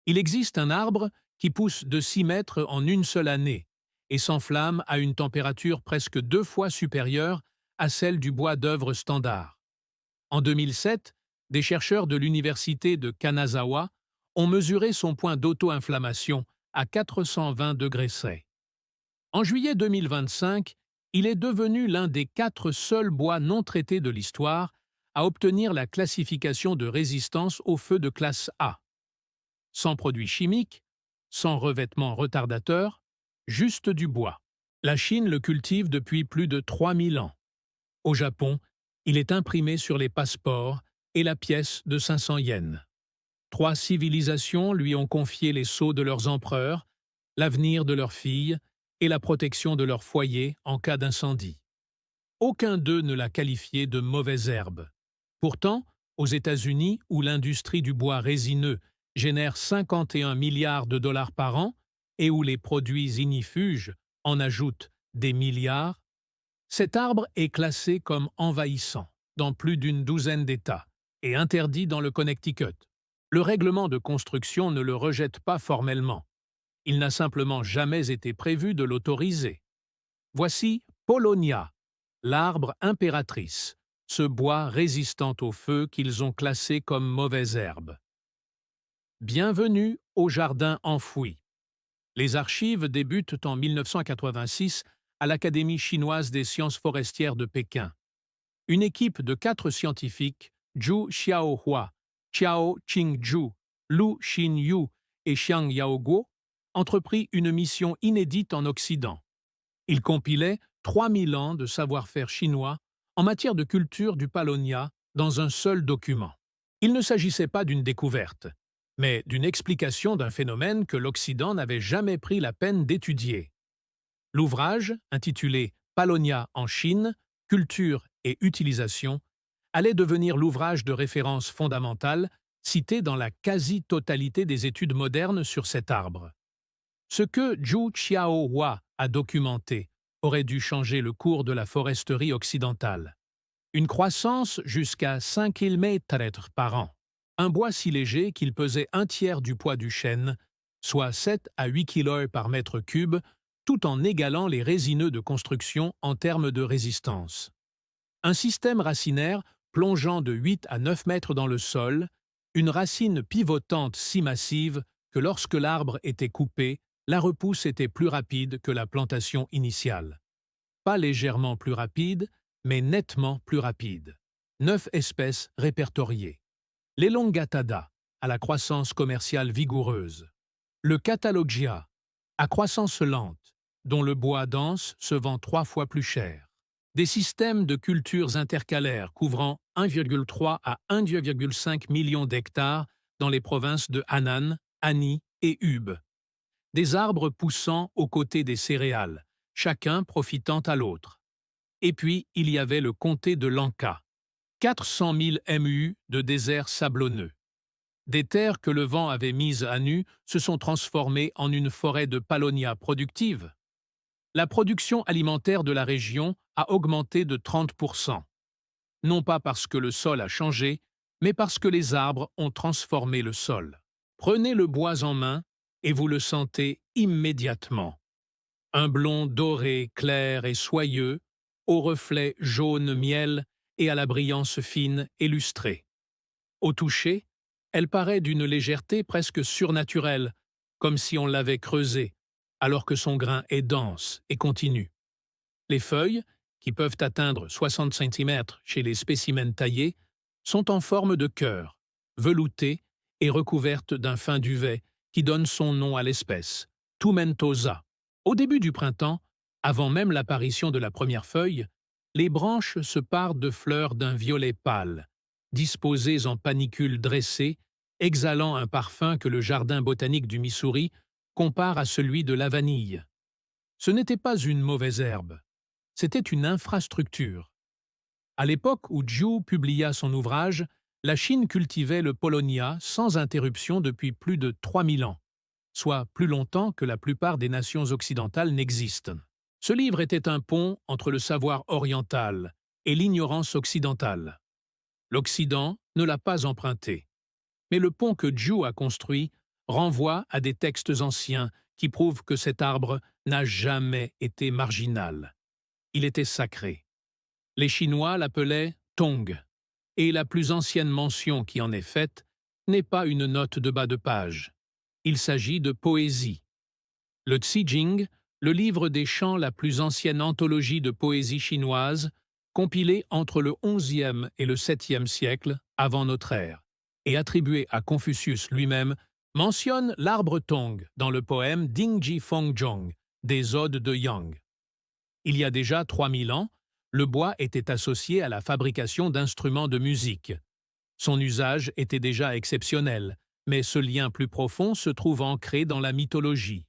Il existe un arbre qui pousse de 6 mètres en une seule année et s'enflamme à une température presque 2 fois supérieure à celle du bois d'œuvre standard. En 2007, des chercheurs de l'université de Kanazawa ont mesuré son point d'auto-inflammation à 420 degrés C. En juillet 2025, il est devenu l'un des 4 seuls bois non traités de l'histoire à obtenir la classification de résistance au feu de classe A. Sans produits chimiques, sans revêtement retardateur, juste du bois. La Chine le cultive depuis plus de 3000 ans. Au Japon, il est imprimé sur les passeports et la pièce de 500 yens. 3 civilisations lui ont confié les sceaux de leurs empereurs, l'avenir de leurs filles et la protection de leur foyer en cas d'incendie. Aucun d'eux ne l'a qualifié de mauvaise herbe. Pourtant, aux États-Unis, où l'industrie du bois résineux génère 51 milliards de dollars par an et où les produits ignifuges en ajoutent des milliards, cet arbre est classé comme envahissant dans plus d'une douzaine d'États et interdit dans le Connecticut. Le règlement de construction ne le rejette pas formellement. Il n'a simplement jamais été prévu de l'autoriser. Voici Paulownia, l'arbre impératrice, ce bois résistant au feu qu'ils ont classé comme mauvaise herbe. Bienvenue au jardin enfoui. Les archives débutent en 1986 à l'Académie chinoise des sciences forestières de Pékin. Une équipe de 4 scientifiques, Zhu Xiaohua, Qiao Qingzhu, Lu Xinyu et Xiang Yaoguo, entreprit une mission inédite en Occident. Ils compilaient 3000 ans de savoir-faire chinois en matière de culture du Paulownia dans un seul document. Il ne s'agissait pas d'une découverte, mais d'une explication d'un phénomène que l'Occident n'avait jamais pris la peine d'étudier. L'ouvrage, intitulé Paulownia en Chine, culture et utilisation, allait devenir l'ouvrage de référence fondamentale cité dans la quasi-totalité des études modernes sur cet arbre. Ce que Zhu Xiaohua a documenté aurait dû changer le cours de la foresterie occidentale. Une croissance jusqu'à 5000 mètres par an. Un bois si léger qu'il pesait un tiers du poids du chêne, soit 7 à 8 kg par mètre cube, tout en égalant les résineux de construction en termes de résistance. Un système racinaire plongeant de 8 à 9 mètres dans le sol, une racine pivotante si massive que lorsque l'arbre était coupé, la repousse était plus rapide que la plantation initiale. Pas légèrement plus rapide, mais nettement plus rapide. 9 espèces répertoriées. L'Elongatada, à la croissance commerciale vigoureuse. Le Catalogia, à croissance lente, dont le bois dense se vend 3 fois plus cher. Des systèmes de cultures intercalaires couvrant 1,3 à 1,5 millions d'hectares dans les provinces de Henan, Anhui et Hubei. Des arbres poussant aux côtés des céréales, chacun profitant à l'autre. Et puis, il y avait le comté de Lanka, 400 000 MU de désert sablonneux. Des terres que le vent avait mises à nu se sont transformées en une forêt de paulownia productive. La production alimentaire de la région a augmenté de 30%. Non pas parce que le sol a changé, mais parce que les arbres ont transformé le sol. Prenez le bois en main et vous le sentez immédiatement. Un blond doré, clair et soyeux, au reflet jaune miel et à la brillance fine et lustrée. Au toucher, elle paraît d'une légèreté presque surnaturelle, comme si on l'avait creusée, alors que son grain est dense et continu. Les feuilles, qui peuvent atteindre 60 cm chez les spécimens taillés, sont en forme de cœur, veloutées et recouvertes d'un fin duvet qui donne son nom à l'espèce, Tomentosa. Au début du printemps, avant même l'apparition de la première feuille, les branches se parent de fleurs d'un violet pâle, disposées en panicules dressées, exhalant un parfum que le jardin botanique du Missouri compare à celui de la vanille. Ce n'était pas une mauvaise herbe, c'était une infrastructure. À l'époque où Zhu publia son ouvrage, la Chine cultivait le paulownia sans interruption depuis plus de 3000 ans, soit plus longtemps que la plupart des nations occidentales n'existent. Ce livre était un pont entre le savoir oriental et l'ignorance occidentale. L'Occident ne l'a pas emprunté, mais le pont que Zhu a construit renvoient à des textes anciens qui prouvent que cet arbre n'a jamais été marginal. Il était sacré. Les Chinois l'appelaient Tong, et la plus ancienne mention qui en est faite n'est pas une note de bas de page. Il s'agit de poésie. Le Tsi-Jing, le livre des chants, la plus ancienne anthologie de poésie chinoise, compilée entre le XIe et le VIIe siècle avant notre ère, et attribuée à Confucius lui-même, mentionne l'arbre Tong dans le poème Dingji Fengzhong, des Odes de Yang. Il y a déjà 3000 ans, le bois était associé à la fabrication d'instruments de musique. Son usage était déjà exceptionnel, mais ce lien plus profond se trouve ancré dans la mythologie.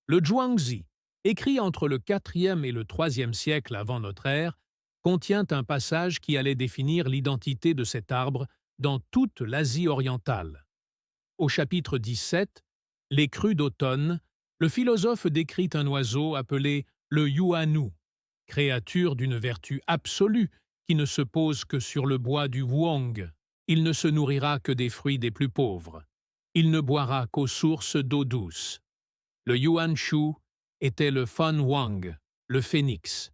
Le Zhuangzi, écrit entre le IVe et le IIIe siècle avant notre ère, contient un passage qui allait définir l'identité de cet arbre dans toute l'Asie orientale. Au chapitre 17, Les crues d'automne, le philosophe décrit un oiseau appelé le yuanu, créature d'une vertu absolue qui ne se pose que sur le bois du Wuong. Il ne se nourrira que des fruits des plus pauvres. Il ne boira qu'aux sources d'eau douce. Le Yuan Shu était le Fan Wang, le phénix.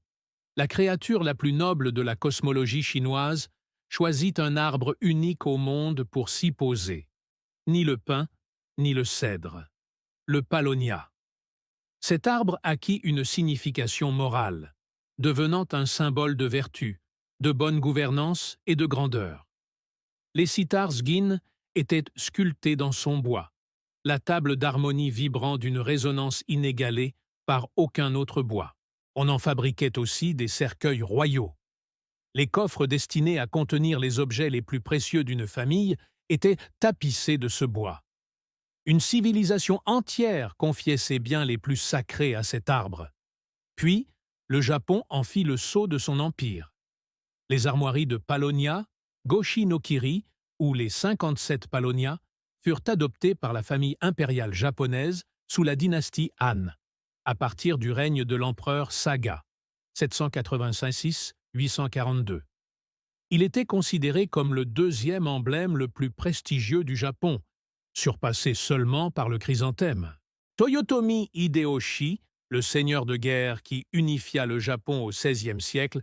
La créature la plus noble de la cosmologie chinoise choisit un arbre unique au monde pour s'y poser. Ni le pin, ni le cèdre. Le Paulownia. Cet arbre acquit une signification morale, devenant un symbole de vertu, de bonne gouvernance et de grandeur. Les sitars Gin étaient sculptés dans son bois, la table d'harmonie vibrant d'une résonance inégalée par aucun autre bois. On en fabriquait aussi des cercueils royaux. Les coffres destinés à contenir les objets les plus précieux d'une famille étaient tapissés de ce bois. Une civilisation entière confiait ses biens les plus sacrés à cet arbre. Puis, le Japon en fit le sceau de son empire. Les armoiries de Paulownia, Goshi no Kiri, ou les 57 Paulownia, furent adoptées par la famille impériale japonaise sous la dynastie Han, à partir du règne de l'empereur Saga, 786-842. Il était considéré comme le deuxième emblème le plus prestigieux du Japon, surpassé seulement par le chrysanthème. Toyotomi Hideyoshi, le seigneur de guerre qui unifia le Japon au XVIe siècle,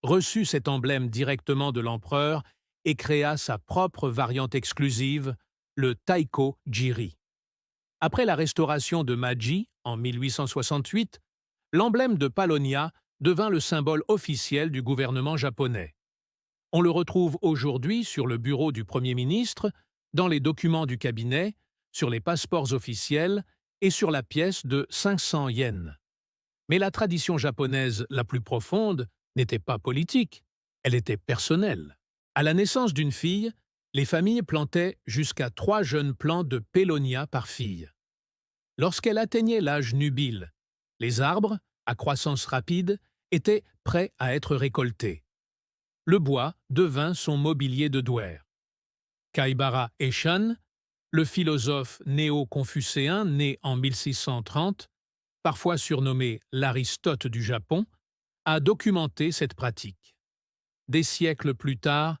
reçut cet emblème directement de l'empereur et créa sa propre variante exclusive, le Taiko Jiri. Après la restauration de Meiji en 1868, l'emblème de Paulownia devint le symbole officiel du gouvernement japonais. On le retrouve aujourd'hui sur le bureau du Premier ministre, dans les documents du cabinet, sur les passeports officiels et sur la pièce de 500 yens. Mais la tradition japonaise la plus profonde n'était pas politique, elle était personnelle. À la naissance d'une fille, les familles plantaient jusqu'à 3 jeunes plants de Paulownia par fille. Lorsqu'elle atteignait l'âge nubile, les arbres, à croissance rapide, étaient prêts à être récoltés. Le bois devint son mobilier de douaire. Kaibara Eshan, le philosophe néo-confucéen né en 1630, parfois surnommé l'Aristote du Japon, a documenté cette pratique. Des siècles plus tard,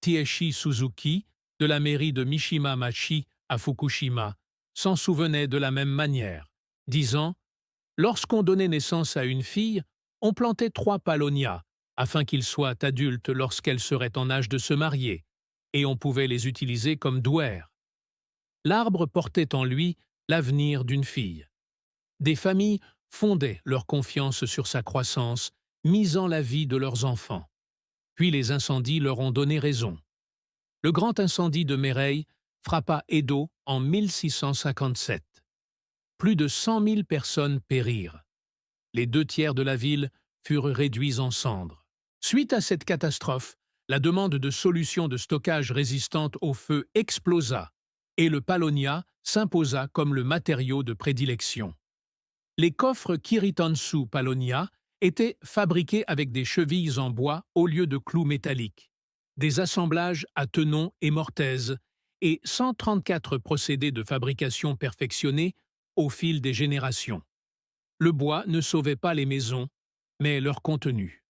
Tieshi Suzuki, de la mairie de Mishima-machi à Fukushima, s'en souvenait de la même manière, disant « Lorsqu'on donnait naissance à une fille, on plantait 3 Paulownia, afin qu'ils soient adultes lorsqu'elle serait en âge de se marier, et on pouvait les utiliser comme douaires. L'arbre portait en lui l'avenir d'une fille. Des familles fondaient leur confiance sur sa croissance, misant la vie de leurs enfants. Puis les incendies leur ont donné raison. Le grand incendie de Meirei frappa Edo en 1657. Plus de 100 000 personnes périrent. Les 2/3 de la ville furent réduits en cendres. Suite à cette catastrophe, la demande de solutions de stockage résistantes au feu explosa et le Paulownia s'imposa comme le matériau de prédilection. Les coffres Kiritansu Paulownia étaient fabriqués avec des chevilles en bois au lieu de clous métalliques, des assemblages à tenons et mortaises et 134 procédés de fabrication perfectionnés au fil des générations. Le bois ne sauvait pas les maisons, mais leur contenu.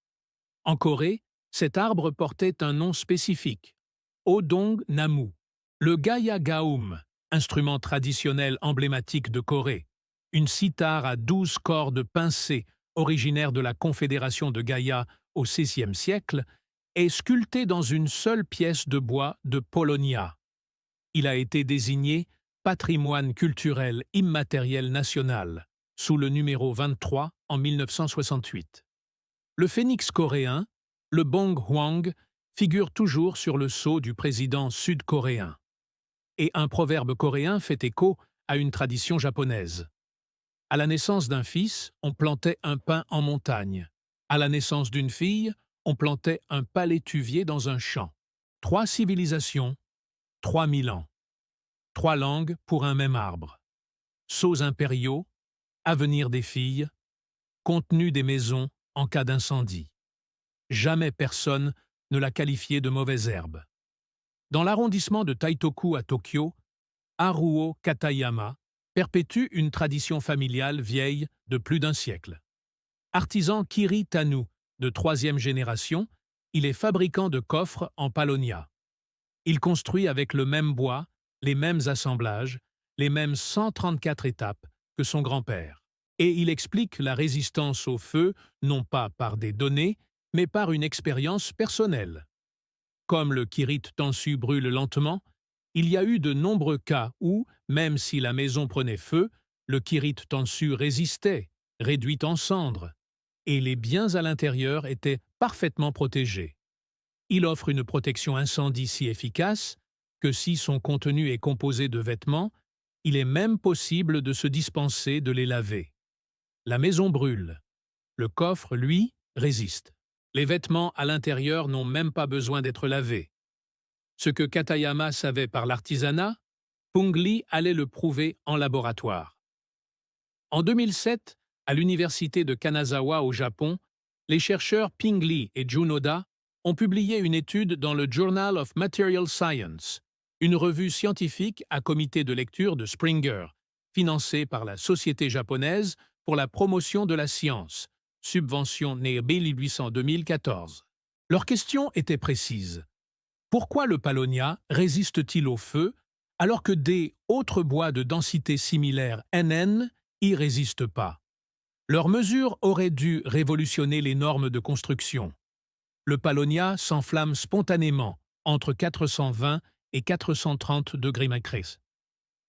En Corée, cet arbre portait un nom spécifique, Odong Namu. Le Gaya Gaum, instrument traditionnel emblématique de Corée, une cithare à 12 cordes pincées, originaire de la Confédération de Gaya au XVIe siècle, est sculpté dans une seule pièce de bois de Paulownia. Il a été désigné patrimoine culturel immatériel national sous le numéro 23 en 1968. Le phénix coréen, le bong hwang, figure toujours sur le sceau du président sud-coréen. Et un proverbe coréen fait écho à une tradition japonaise. À la naissance d'un fils, on plantait un pin en montagne. À la naissance d'une fille, on plantait un palétuvier dans un champ. 3 civilisations, 3000 ans. 3 langues pour un même arbre. Sceaux impériaux, avenir des filles, contenu des maisons en cas d'incendie. Jamais personne ne l'a qualifié de mauvaise herbe. Dans l'arrondissement de Taitoku à Tokyo, Haruo Katayama perpétue une tradition familiale vieille de plus d'un siècle. Artisan Kiri Tanu de 3e génération, il est fabricant de coffres en Paulownia. Il construit avec le même bois, les mêmes assemblages, les mêmes 134 étapes que son grand-père. Et il explique la résistance au feu non pas par des données, mais par une expérience personnelle. Comme le Kirit Tansu brûle lentement, il y a eu de nombreux cas où, même si la maison prenait feu, le Kirit Tansu résistait, réduit en cendres, et les biens à l'intérieur étaient parfaitement protégés. Il offre une protection incendie si efficace que si son contenu est composé de vêtements, il est même possible de se dispenser de les laver. La maison brûle. Le coffre, lui, résiste. Les vêtements à l'intérieur n'ont même pas besoin d'être lavés. Ce que Katayama savait par l'artisanat, Pung Lee allait le prouver en laboratoire. En 2007, à l'université de Kanazawa au Japon, les chercheurs Ping Lee et Jun Oda ont publié une étude dans le Journal of Material Science, une revue scientifique à comité de lecture de Springer, financée par la Société japonaise pour la promotion de la science, subvention née 1800-2014. Leur question était précise. Pourquoi le Paulownia résiste-t-il au feu alors que des autres bois de densité similaire NN y résistent pas? Leurs mesures auraient dû révolutionner les normes de construction. Le Paulownia s'enflamme spontanément entre 420 et 430 degrés Celsius.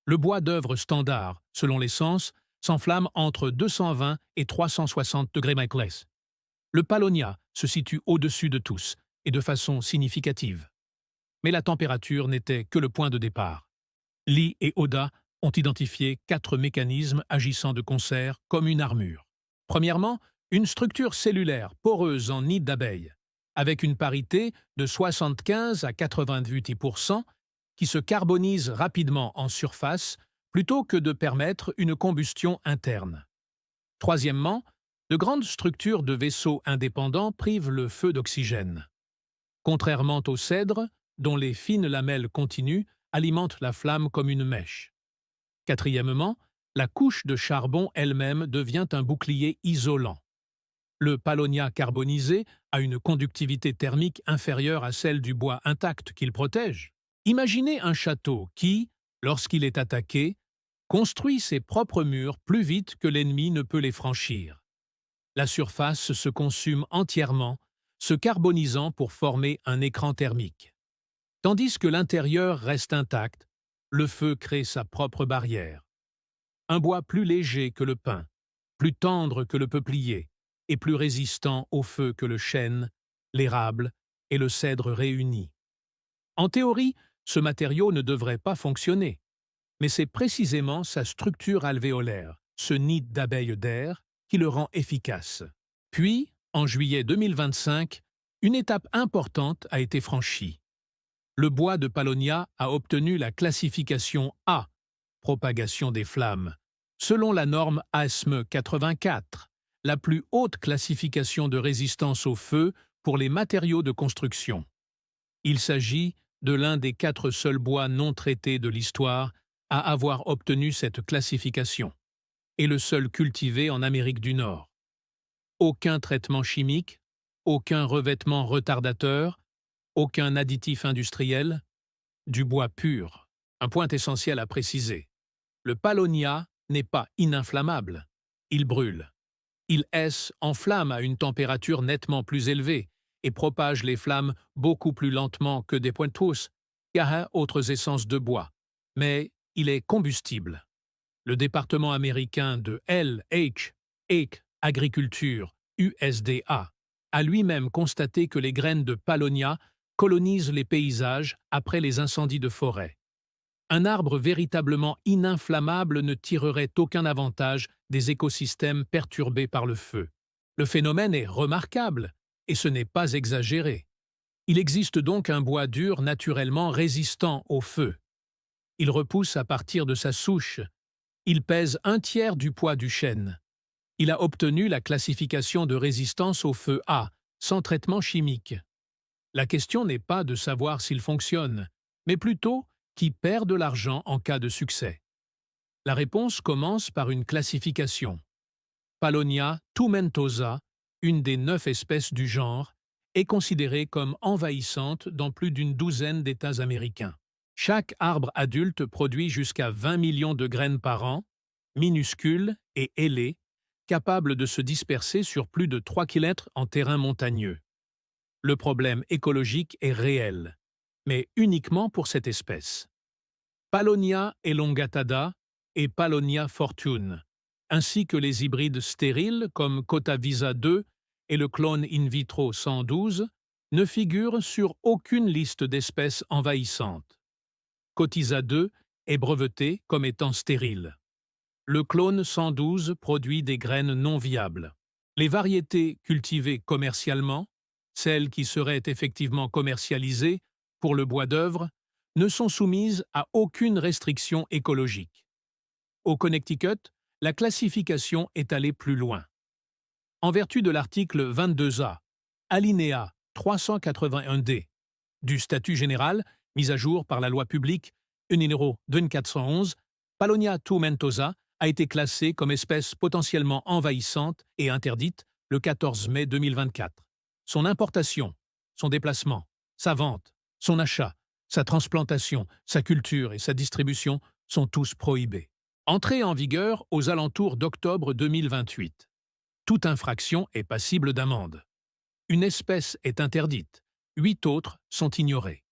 Le bois d'œuvre standard, selon l'essence, s'enflamme entre 220 et 360 degrés Celsius. Le Paulownia se situe au-dessus de tous, et de façon significative. Mais la température n'était que le point de départ. Lee et Oda ont identifié 4 mécanismes agissant de concert comme une armure. Premièrement, une structure cellulaire poreuse en nid d'abeille, avec une parité de 75 à 98% qui se carbonise rapidement en surface plutôt que de permettre une combustion interne. Troisièmement, de grandes structures de vaisseaux indépendants privent le feu d'oxygène. Contrairement au cèdre, dont les fines lamelles continues alimentent la flamme comme une mèche. Quatrièmement, la couche de charbon elle-même devient un bouclier isolant. Le Paulownia carbonisé a une conductivité thermique inférieure à celle du bois intact qu'il protège. Imaginez un château qui, lorsqu'il est attaqué, construit ses propres murs plus vite que l'ennemi ne peut les franchir. La surface se consume entièrement, se carbonisant pour former un écran thermique. Tandis que l'intérieur reste intact, le feu crée sa propre barrière. Un bois plus léger que le pin, plus tendre que le peuplier et plus résistant au feu que le chêne, l'érable et le cèdre réunis. En théorie, ce matériau ne devrait pas fonctionner, mais c'est précisément sa structure alvéolaire, ce nid d'abeilles d'air, qui le rend efficace. Puis, en juillet 2025, une étape importante a été franchie. Le bois de Paulownia a obtenu la classification A, propagation des flammes, selon la norme ASME 84, la plus haute classification de résistance au feu pour les matériaux de construction. Il s'agit de l'un des 4 seuls bois non traités de l'histoire à avoir obtenu cette classification, et le seul cultivé en Amérique du Nord. Aucun traitement chimique, aucun revêtement retardateur, aucun additif industriel, du bois pur, Un point essentiel à préciser. Le paulownia n'est pas ininflammable. Il brûle. Il enflamme à une température nettement plus élevée et propage les flammes beaucoup plus lentement que des pointous, car autres essences de bois. Mais il est combustible. Le département américain de LH, Agriculture, USDA, a lui-même constaté que les graines de paulownia colonisent les paysages après les incendies de forêt. Un arbre véritablement ininflammable ne tirerait aucun avantage des écosystèmes perturbés par le feu. Le phénomène est remarquable, et ce n'est pas exagéré. Il existe donc un bois dur naturellement résistant au feu. Il repousse à partir de sa souche. Il pèse 1/3 du poids du chêne. Il a obtenu la classification de résistance au feu A, sans traitement chimique. La question n'est pas de savoir s'il fonctionne, mais plutôt qui perd de l'argent en cas de succès. La réponse commence par une classification. Paulownia tomentosa, une des 9 espèces du genre, est considérée comme envahissante dans plus d'une douzaine d'États américains. Chaque arbre adulte produit jusqu'à 20 millions de graines par an, minuscules et ailées, capables de se disperser sur plus de 3 km en terrain montagneux. Le problème écologique est réel, mais uniquement pour cette espèce. Paulownia elongatada et Paulownia fortune, ainsi que les hybrides stériles comme Cotavisa 2 et le clone in vitro 112, ne figurent sur aucune liste d'espèces envahissantes. Cotisa 2 est breveté comme étant stérile. Le clone 112 produit des graines non viables. Les variétés cultivées commercialement, celles qui seraient effectivement commercialisées pour le bois d'œuvre, ne sont soumises à aucune restriction écologique. Au Connecticut, la classification est allée plus loin. En vertu de l'article 22A, alinéa 381D, du statut général, mis à jour par la loi publique numéro 2411, Paulownia tomentosa a été classée comme espèce potentiellement envahissante et interdite le 14 mai 2024. Son importation, son déplacement, sa vente, son achat, sa transplantation, sa culture et sa distribution sont tous prohibés. Entrée en vigueur aux alentours d'octobre 2028. Toute infraction est passible d'amende. Une espèce est interdite, 8 autres sont ignorées.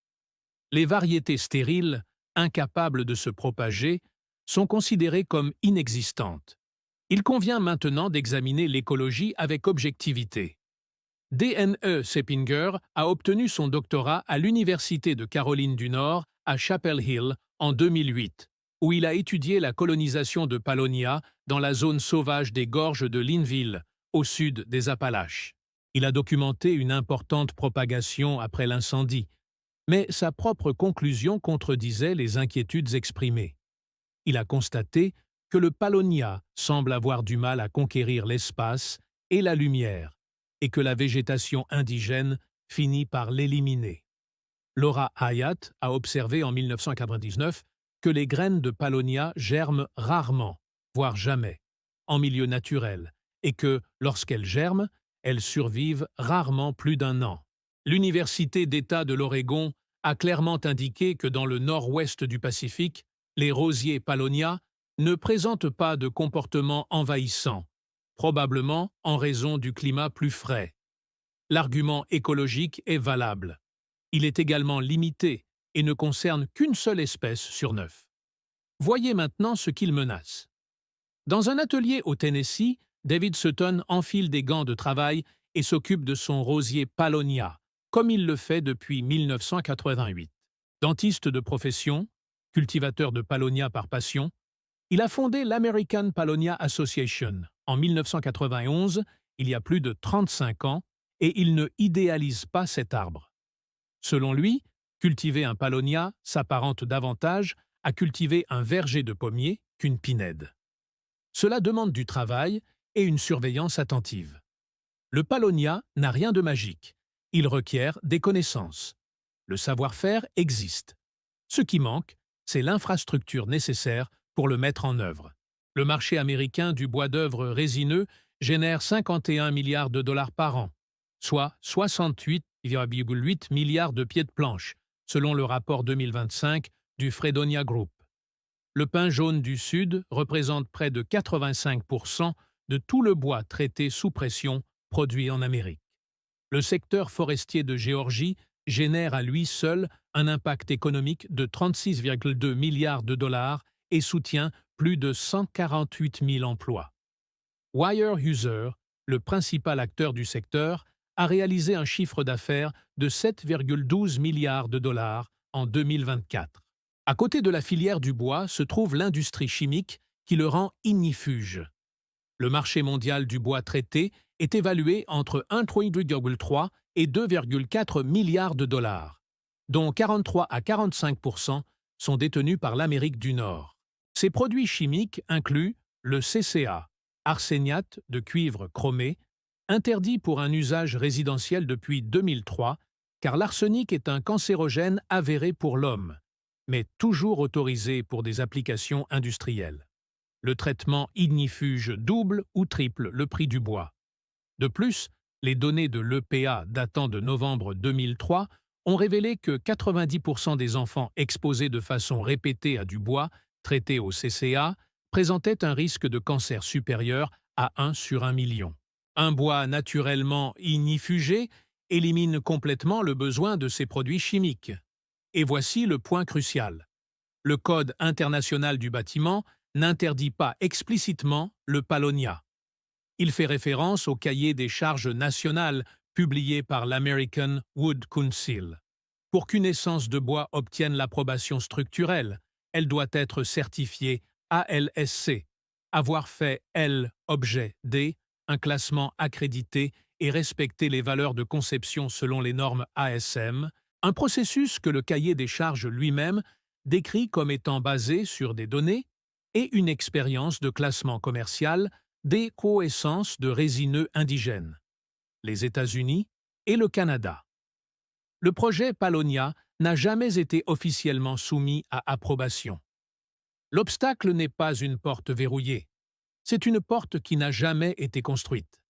Les variétés stériles, incapables de se propager, sont considérées comme inexistantes. Il convient maintenant d'examiner l'écologie avec objectivité. D.N.E. Seppinger a obtenu son doctorat à l'Université de Caroline du Nord à Chapel Hill en 2008, où il a étudié la colonisation de Paulownia dans la zone sauvage des gorges de Linville, au sud des Appalaches. Il a documenté une importante propagation après l'incendie, mais sa propre conclusion contredisait les inquiétudes exprimées. Il a constaté que le paulownia semble avoir du mal à conquérir l'espace et la lumière, et que la végétation indigène finit par l'éliminer. Laura Hyatt a observé en 1999 que les graines de paulownia germent rarement, voire jamais, en milieu naturel, et que, lorsqu'elles germent, elles survivent rarement plus d'1 an. L'Université d'État de l'Oregon a clairement indiqué que dans le nord-ouest du Pacifique, les rosiers paulownia ne présentent pas de comportement envahissant, probablement en raison du climat plus frais. L'argument écologique est valable. Il est également limité et ne concerne qu'une seule espèce sur 9. Voyez maintenant ce qu'il menace. Dans un atelier au Tennessee, David Sutton enfile des gants de travail et s'occupe de son rosier paulownia, comme il le fait depuis 1988. Dentiste de profession, cultivateur de paulownia par passion, il a fondé l'American Paulownia Association en 1991, il y a plus de 35 ans, et il ne idéalise pas cet arbre. Selon lui, cultiver un paulownia s'apparente davantage à cultiver un verger de pommiers qu'une pinède. Cela demande du travail et une surveillance attentive. Le paulownia n'a rien de magique. Il requiert des connaissances. Le savoir-faire existe. Ce qui manque, c'est l'infrastructure nécessaire pour le mettre en œuvre. Le marché américain du bois d'œuvre résineux génère 51 milliards de dollars par an, soit 68,8 milliards de pieds de planche, selon le rapport 2025 du du Fredonia Group. Le pin jaune du Sud représente près de 85% de tout le bois traité sous pression produit en Amérique. Le secteur forestier de Géorgie génère à lui seul un impact économique de 36,2 milliards de dollars et soutient plus de 148 000 emplois. Weyerhaeuser, le principal acteur du secteur, a réalisé un chiffre d'affaires de 7,12 milliards de dollars en 2024. À côté de la filière du bois se trouve l'industrie chimique qui le rend ignifuge. Le marché mondial du bois traité est évalué entre 1,3 et 2,4 milliards de dollars, dont 43 à 45% sont détenus par l'Amérique du Nord. Ces produits chimiques incluent le CCA, arséniate de cuivre chromé, interdit pour un usage résidentiel depuis 2003, car l'arsenic est un cancérogène avéré pour l'homme, mais toujours autorisé pour des applications industrielles. Le traitement ignifuge double ou triple le prix du bois. De plus, les données de l'EPA datant de novembre 2003 ont révélé que 90% des enfants exposés de façon répétée à du bois traité au CCA présentaient un risque de cancer supérieur à 1 sur 1 million. Un bois naturellement ignifugé élimine complètement le besoin de ces produits chimiques. Et voici le point crucial. Le Code international du bâtiment n'interdit pas explicitement le paulownia. Il fait référence au cahier des charges nationales publié par l'American Wood Council. Pour qu'une essence de bois obtienne l'approbation structurelle, elle doit être certifiée ALSC, avoir fait L objet D, un classement accrédité et respecter les valeurs de conception selon les normes ASM, un processus que le cahier des charges lui-même décrit comme étant basé sur des données et une expérience de classement commercial des coessences de résineux indigènes, les États-Unis et le Canada. Le projet Paulownia n'a jamais été officiellement soumis à approbation. L'obstacle n'est pas une porte verrouillée, c'est une porte qui n'a jamais été construite.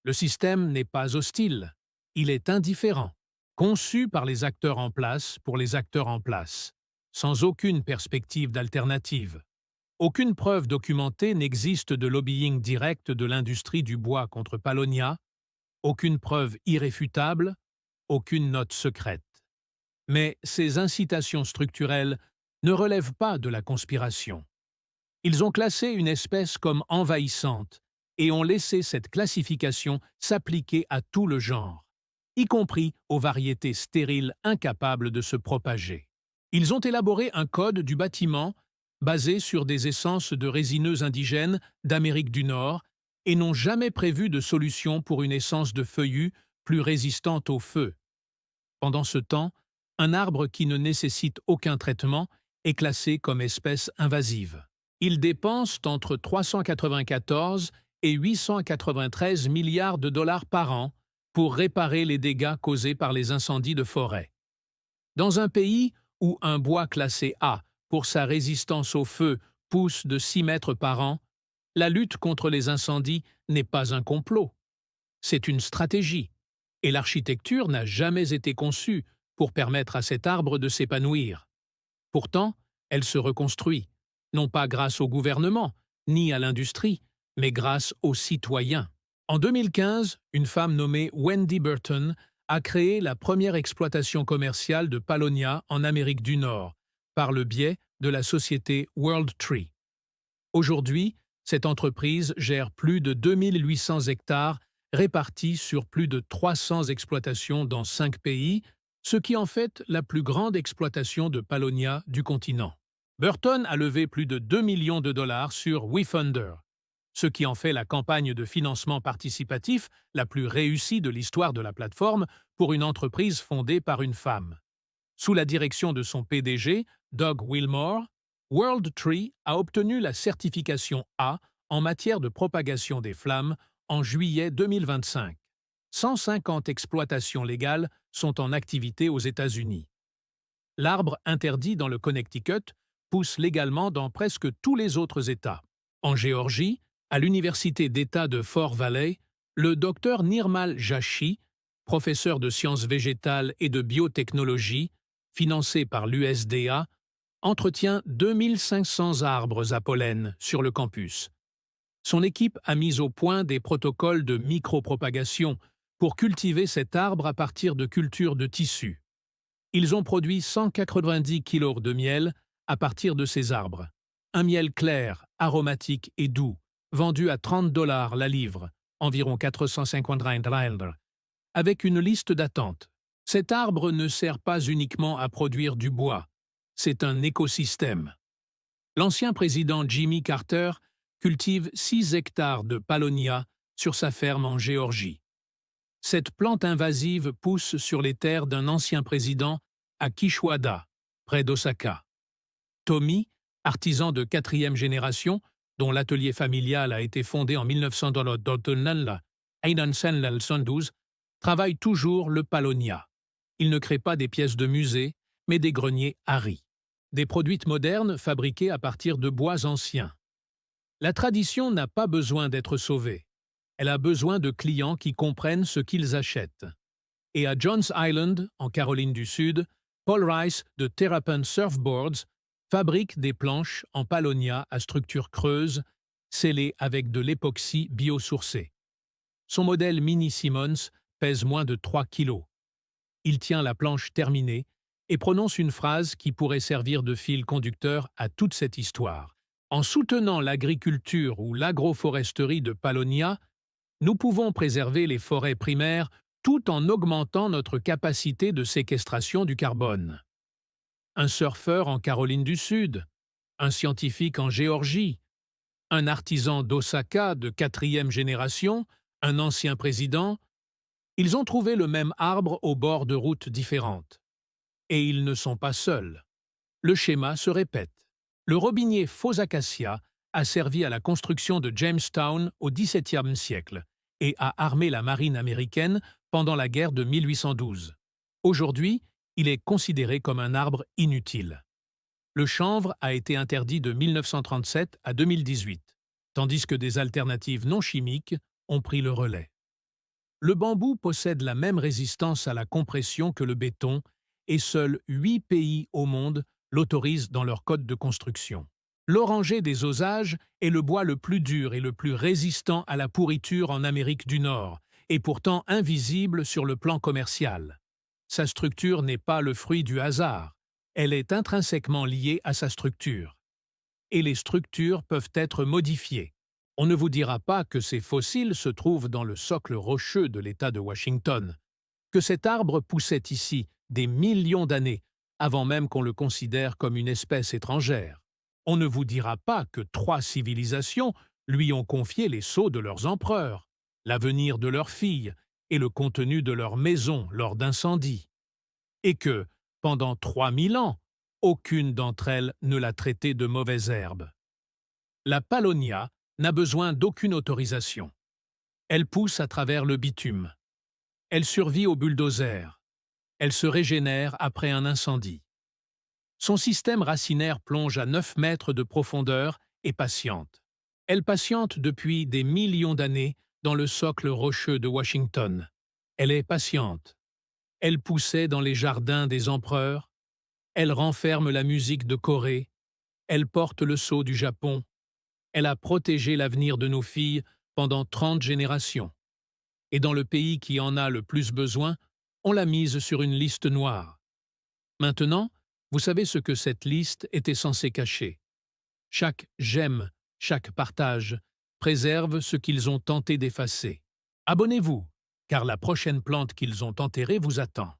Le système n'est pas hostile, il est indifférent, conçu par les acteurs en place pour les acteurs en place, sans aucune perspective d'alternative. Aucune preuve documentée n'existe de lobbying direct de l'industrie du bois contre Paulownia, aucune preuve irréfutable, aucune note secrète. Mais ces incitations structurelles ne relèvent pas de la conspiration. Ils ont classé une espèce comme envahissante et ont laissé cette classification s'appliquer à tout le genre, y compris aux variétés stériles incapables de se propager. Ils ont élaboré un code du bâtiment basé sur des essences de résineux indigènes d'Amérique du Nord et n'ont jamais prévu de solution pour une essence de feuillus plus résistante au feu. Pendant ce temps, un arbre qui ne nécessite aucun traitement est classé comme espèce invasive. Ils dépensent entre 394 et 893 milliards de dollars par an pour réparer les dégâts causés par les incendies de forêt. Dans un pays où un bois classé A pour sa résistance au feu pousse de 6 mètres par an, la lutte contre les incendies n'est pas un complot. C'est une stratégie, et l'architecture n'a jamais été conçue pour permettre à cet arbre de s'épanouir. Pourtant, elle se reconstruit, non pas grâce au gouvernement, ni à l'industrie, mais grâce aux citoyens. En 2015, une femme nommée Wendy Burton a créé la première exploitation commerciale de Paulownia en Amérique du Nord, par le biais de la société World Tree. Aujourd'hui, cette entreprise gère plus de 2800 hectares répartis sur plus de 300 exploitations dans 5 pays, ce qui en fait la plus grande exploitation de Paulownia du continent. Burton a levé plus de 2 millions de dollars sur WeFunder, ce qui en fait la campagne de financement participatif la plus réussie de l'histoire de la plateforme pour une entreprise fondée par une femme. Sous la direction de son PDG, Doug Wilmore, World Tree a obtenu la certification A en matière de propagation des flammes en juillet 2025. 150 exploitations légales sont en activité aux États-Unis. L'arbre interdit dans le Connecticut pousse légalement dans presque tous les autres États. En Géorgie, à l'Université d'État de Fort Valley, le Dr Nirmal Jashi, professeur de sciences végétales et de biotechnologie, financé par l'USDA, entretient 2500 arbres à pollen sur le campus. Son équipe a mis au point des protocoles de micropropagation pour cultiver cet arbre à partir de cultures de tissus. Ils ont produit 190 kilos de miel à partir de ces arbres. Un miel clair, aromatique et doux, vendu à $30 la livre, environ 450 $, avec une liste d'attente. Cet arbre ne sert pas uniquement à produire du bois, c'est un écosystème. L'ancien président Jimmy Carter cultive 6 hectares de paulownia sur sa ferme en Géorgie. Cette plante invasive pousse sur les terres d'un ancien président à Kishwada, près d'Osaka. Tommy, artisan de 4e génération, dont l'atelier familial a été fondé en 1900 dans le Dottenland, travaille toujours le paulownia. Il ne crée pas des pièces de musée, mais des greniers à riz. Des produits modernes fabriqués à partir de bois anciens. La tradition n'a pas besoin d'être sauvée. Elle a besoin de clients qui comprennent ce qu'ils achètent. Et à Jones Island, en Caroline du Sud, Paul Rice de Terrapin Surfboards fabrique des planches en paulownia à structure creuse, scellées avec de l'époxy biosourcée. Son modèle Mini Simmons pèse moins de 3 kilos. Il tient la planche terminée et prononce une phrase qui pourrait servir de fil conducteur à toute cette histoire. En soutenant l'agriculture ou l'agroforesterie de paulownia, nous pouvons préserver les forêts primaires tout en augmentant notre capacité de séquestration du carbone. Un surfeur en Caroline du Sud, un scientifique en Géorgie, un artisan d'Osaka de 4e génération, un ancien président, ils ont trouvé le même arbre au bord de routes différentes. Et ils ne sont pas seuls. Le schéma se répète. Le robinier Faux Acacia a servi à la construction de Jamestown au XVIIe siècle et a armé la marine américaine pendant la guerre de 1812. Aujourd'hui, il est considéré comme un arbre inutile. Le chanvre a été interdit de 1937 à 2018, tandis que des alternatives non chimiques ont pris le relais. Le bambou possède la même résistance à la compression que le béton et seuls 8 pays au monde l'autorisent dans leur code de construction. L'oranger des Osages est le bois le plus dur et le plus résistant à la pourriture en Amérique du Nord, et pourtant invisible sur le plan commercial. Sa structure n'est pas le fruit du hasard, elle est intrinsèquement liée à sa structure. Et les structures peuvent être modifiées. On ne vous dira pas que ces fossiles se trouvent dans le socle rocheux de l'État de Washington, que cet arbre poussait ici des millions d'années, avant même qu'on le considère comme une espèce étrangère. On ne vous dira pas que 3 civilisations lui ont confié les sceaux de leurs empereurs, l'avenir de leurs filles et le contenu de leur maison lors d'incendies. Et que, pendant 3000 ans, aucune d'entre elles ne l'a traité de mauvaise herbe. La paulownia n'a besoin d'aucune autorisation. Elle pousse à travers le bitume. Elle survit au bulldozer. Elle se régénère après un incendie. Son système racinaire plonge à 9 mètres de profondeur et patiente. Elle patiente depuis des millions d'années dans le socle rocheux de Washington. Elle est patiente. Elle poussait dans les jardins des empereurs. Elle renferme la musique de Corée. Elle porte le sceau du Japon. Elle a protégé l'avenir de nos filles pendant 30 générations. Et dans le pays qui en a le plus besoin, on l'a mise sur une liste noire. Maintenant, vous savez ce que cette liste était censée cacher. Chaque j'aime, chaque partage, préserve ce qu'ils ont tenté d'effacer. Abonnez-vous, car la prochaine plante qu'ils ont enterrée vous attend.